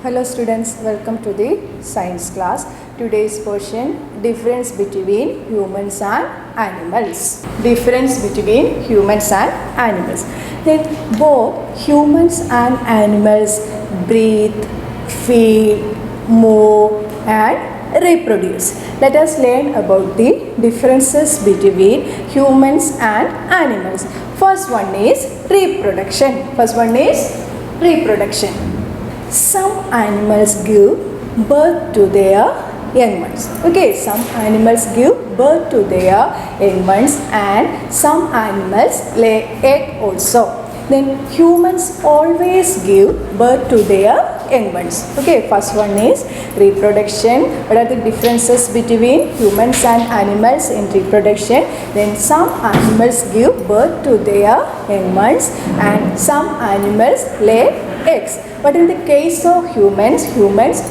Hello students, welcome to the science class. Today's portion, difference between humans and animals. Difference between humans and animals. Then both humans and animals breathe, feel, move and reproduce. Let us learn about the differences between humans and animals. First one is reproduction. Some animals give birth to their young ones. Okay, some animals give birth to their young ones and some animals lay egg also. Then humans always give birth to their young ones. Okay, first one is reproduction. What are the differences between humans and animals in reproduction? Then some animals give birth to their young ones and some animals lay eggs. But in the case of humans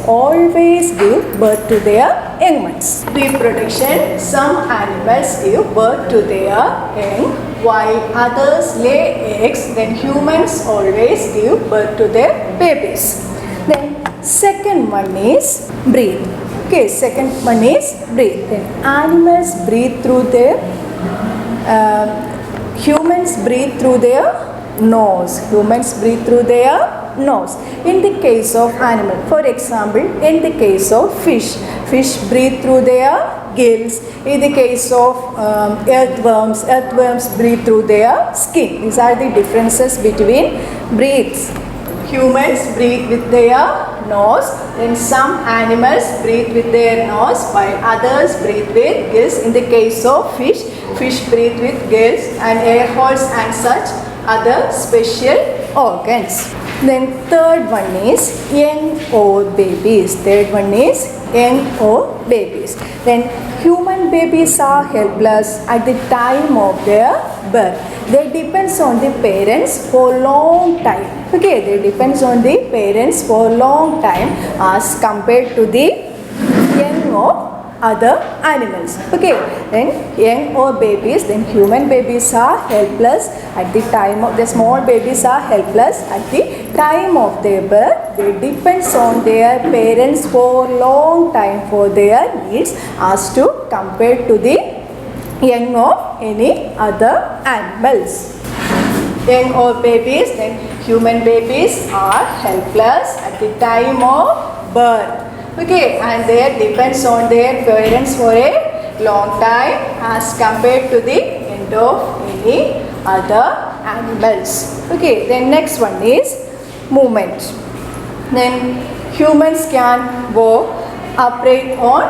always give birth to their young ones. Reproduction, some animals give birth to their young while others lay eggs. Then humans always give birth to their babies. Then second one is breathe. Okay, second one is breathe. Then animals breathe through their humans breathe through their nose. In the case of animal, for example, in the case of fish breathe through their gills. In the case of earthworms breathe through their skin. These are the differences between breaths. Humans breathe with their nose, then some animals breathe with their nose while others breathe with gills. In the case of fish breathe with gills and air holes and such other special organs. Then third one is young or babies. Then human babies are helpless at the time of their birth. They depends on the parents for long time. Okay, they depends on the parents for long time as compared to the young or other animals. Okay, then young or babies, then human babies are helpless at the time of the small babies are helpless at the time of their birth. They depends on their parents for long time for their needs as to compared to the young of any other animals. Young or babies, then human babies are helpless at the time of birth. Okay, and they depends on their parents for a long time as compared to the end of any other animals. Okay, then next one is movement. Then humans can walk upright on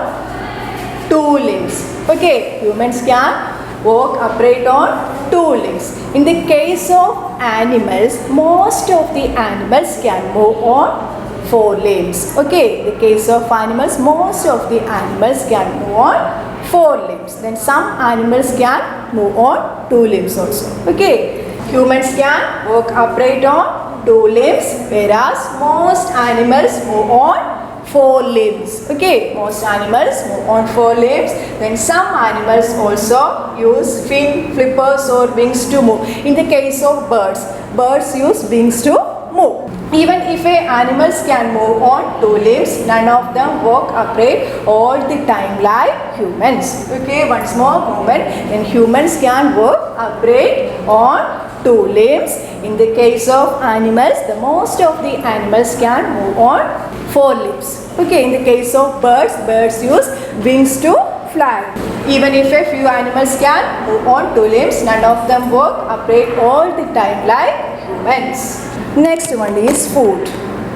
two limbs. Okay, humans can walk upright on two limbs. In the case of animals, most of the animals can move on four limbs. Okay, the case of animals, most of the animals can move on four limbs. Then some animals can move on two limbs also. Okay, humans can walk upright on two limbs, whereas most animals move on four limbs. Okay, most animals move on four limbs. Then some animals also use flippers or wings to move. In the case of birds use wings to move. Even if animals can move on two limbs, none of them walk upright all the time like humans. Okay, once more movement. Then humans can walk upright on two limbs. In the case of animals, the most of the animals can move on four limbs. Okay, in the case of birds use wings to fly. Even if a few animals can move on two limbs, none of them walk upright all the time like humans. Next one is food.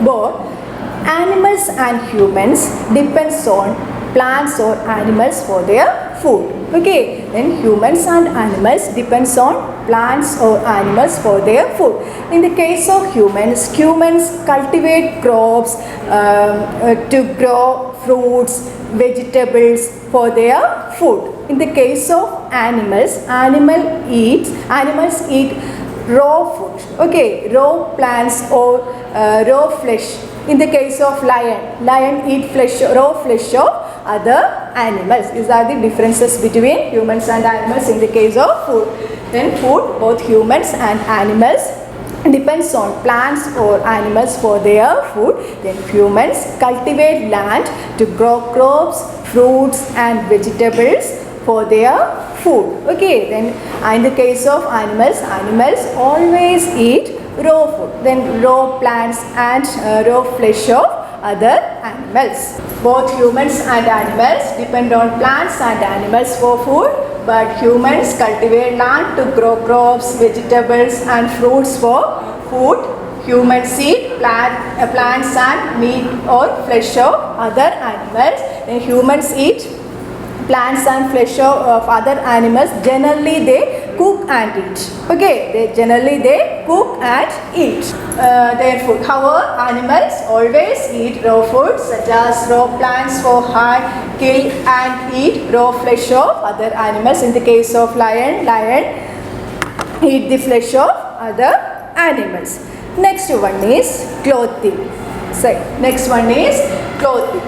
Both animals and humans depends on plants or animals for their food. Okay, then humans and animals depends on plants or animals for their food. In the case of humans cultivate crops to grow fruits, vegetables for their food. In the case of animals eat raw food. Okay, raw plants or raw flesh. In the case of lion eat raw flesh of other animals. These are the differences between humans and animals in the case of food. Then food, both humans and animals depends on plants or animals for their food. Then humans cultivate land to grow crops, fruits and vegetables for their food. Okay, then in the case of animals, animals always eat raw food, then raw plants and raw flesh of other animals. Both humans and animals depend on plants and animals for food, but humans cultivate land to grow crops, vegetables and fruits for food. Humans eat plants and meat or flesh of other animals. Then humans eat plants and flesh of other animals. Generally they cook and eat. Okay, they cook and eat their food. However, animals always eat raw food such as raw plants for hunt, kill and eat raw flesh of other animals. In the case of lion eat the flesh of other animals. Next one is clothing. So, next one is clothing.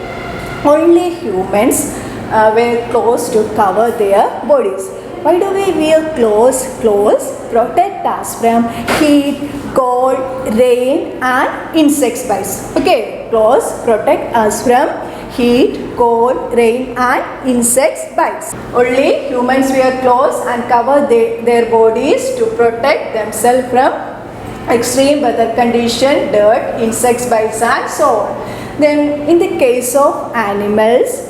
Only humans wear clothes to cover their bodies. Why do we wear clothes? Clothes protect us from heat, cold, rain and insect bites. Okay, clothes protect us from heat, cold, rain and insect bites. Only humans wear clothes and cover their bodies to protect themselves from extreme weather condition, dirt, insect bites and so on. Then in the case of animals,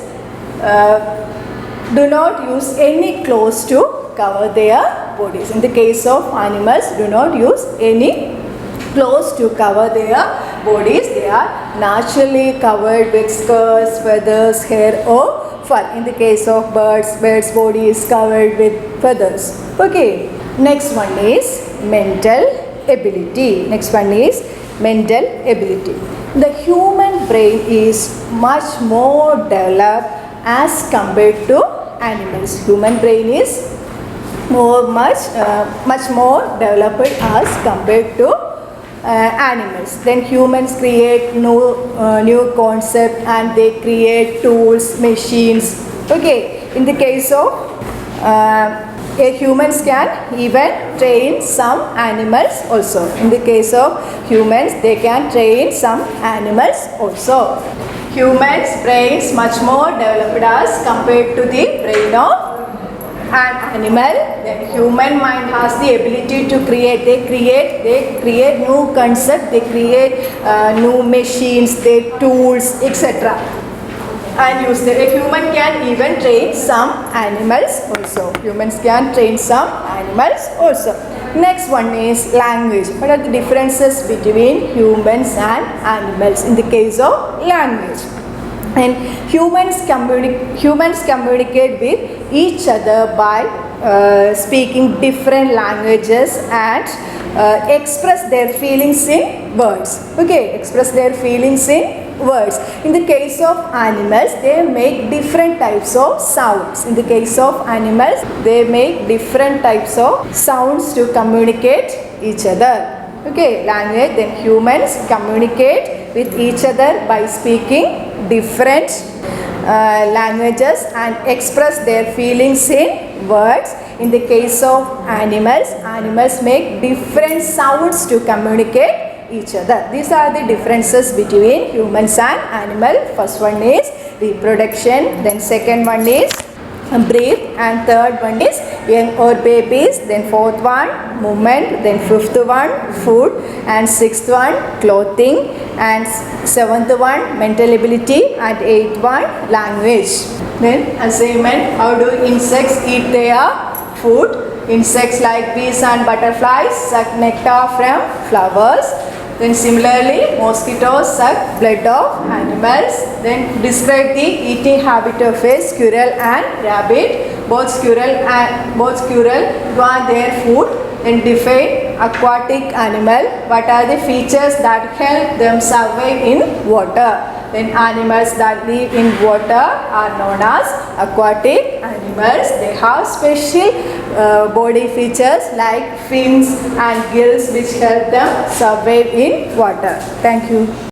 do not use any clothes to cover their bodies. In the case of animals, do not use any clothes to cover their bodies. They are naturally covered with skirts, feathers, hair or fur. In the case of birds body is covered with feathers. Okay. Next one is mental ability. Next one is mental ability. The human brain is much more developed as compared to animals. Human brain is much more developed as compared to animals. Then humans create new concept and they create tools, machines. Okay, in the case of humans can even train some animals also. In the case of humans, they can train some animals also. Humans' brains much more developed as compared to the brain of an animal. Then human mind has the ability to create. They create new concepts. They create new machines, their tools, etc. And use them. A human can even train some animals also. Humans can train some animals also. Next one is language. What are the differences between humans and animals in the case of language? And humans communicate with each other by speaking different languages and express their feelings in words. Okay, express their feelings in words. In the case of animals, they make different types of sounds. In the case of animals, they make different types of sounds to communicate each other. Okay, language. Then humans communicate with each other by speaking different languages and express their feelings in words. In the case of animals make different sounds to communicate each other. These are the differences between humans and animal. First one is reproduction, then second one is breed, and third one is young or babies, then fourth one movement, then fifth one food, and sixth one clothing, and seventh one mental ability, and eighth one language. Then assignment: how do insects eat their food? Insects like bees and butterflies suck nectar from flowers. Then similarly, mosquitoes suck blood of animals. Then describe the eating habit of a squirrel and rabbit. Both squirrel want their food. Then define aquatic animal. What are the features that help them survive in water? Then animals that live in water are known as aquatic animals. They have special body features like fins and gills which help them survive in water. Thank you.